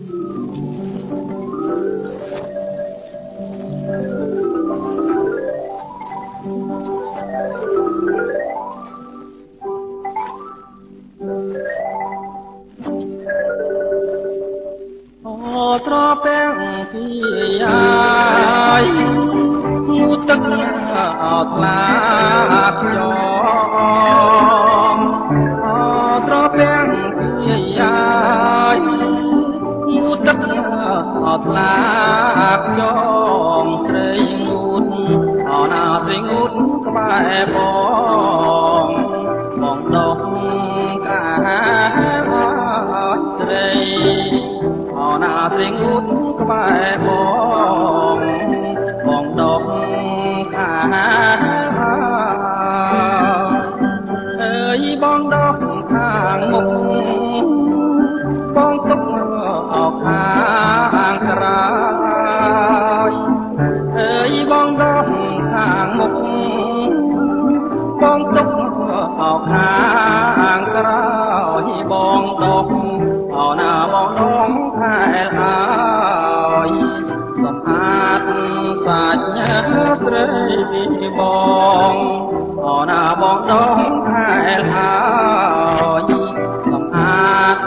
ត្រពាំងពីយាយងូទឹកអត់ឡាខ្ញុំត្រពាំងពីយាយងូទឹកអត់ឡាខ្ញុំស្រីងូតណាស្រីងូតក្បែរបងដកកាស្រីណាស្រីងូតក្បែរបងដកខាអើយបងដកខាងមុខបងទុកអោខាងក្រោយអើយបងដកខាងមុខបងទុកអោខាងក្រោយបងដកណាបងដងខែលហើយសម្អាតសាច់ស្រីបងណាបងដងខែលហើយសម្អាត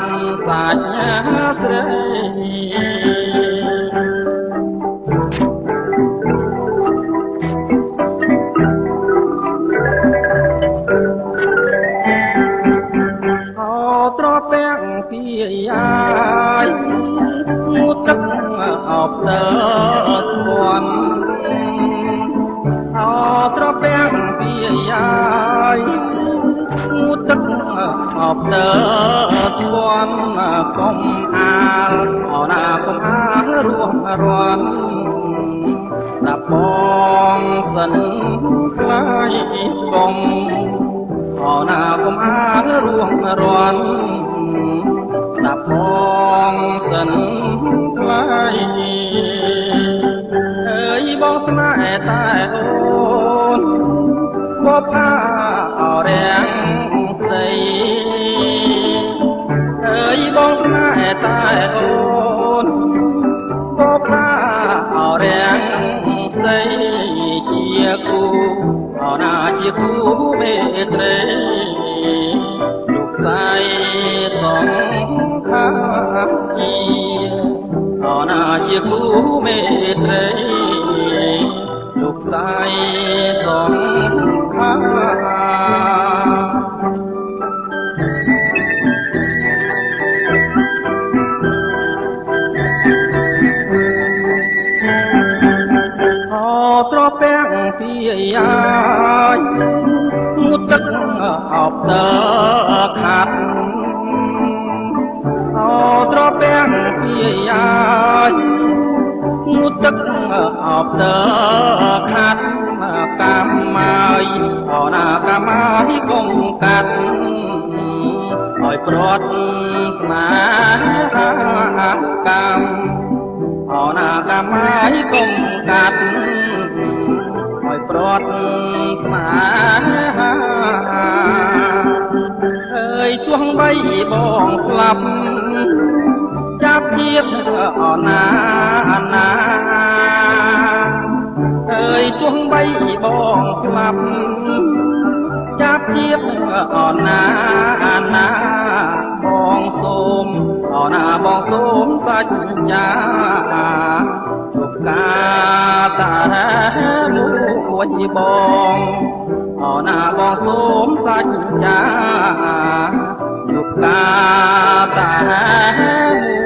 សាច់ស្រីត្រពាំងពីយាយងូទឹកអបតើស្ពាន់ត្រពាំងពីយាយងូទឹកអបតើស្ពាន់កុំអាលណាកុំអាលរួមរាន់ដាក់បងសិនខ្លាយកុំណាកុំអាលរួមរាន់ដាក់បងសិនថ្លៃអើយបងស្នេហ៍តែអូនបបផាអរាំងសីអើយបងស្នេហ៍តែអូនបបផាអរាំងសីជាគូណាជាគូមេត្រីលោកស្រីសង្ខាជាណាជាគូមេត្រីលោកស្រីសង្ខាត្រពាំងពីយាយងូទឹកអបតើខាត់ត្រពាំងពីយាយងូទឹកអបតើខាត់កម្មហើយណាកម្មហើយកុំកាត់ឲ្យព្រាត់ស្នេហាកម្មណាកម្មហើយកុំកាត់ឲ្យព្រាត់ស្នេហាអើយទោះបីបងស្លាប់ចាប់ជាតិណាអើយទោះបីបងស្លាប់ចាប់ជាតិណាបងសូមណាបងសូមសច្ចាជប់កាតាមួយបងណាបងសូមសច្ចាជប់កាតា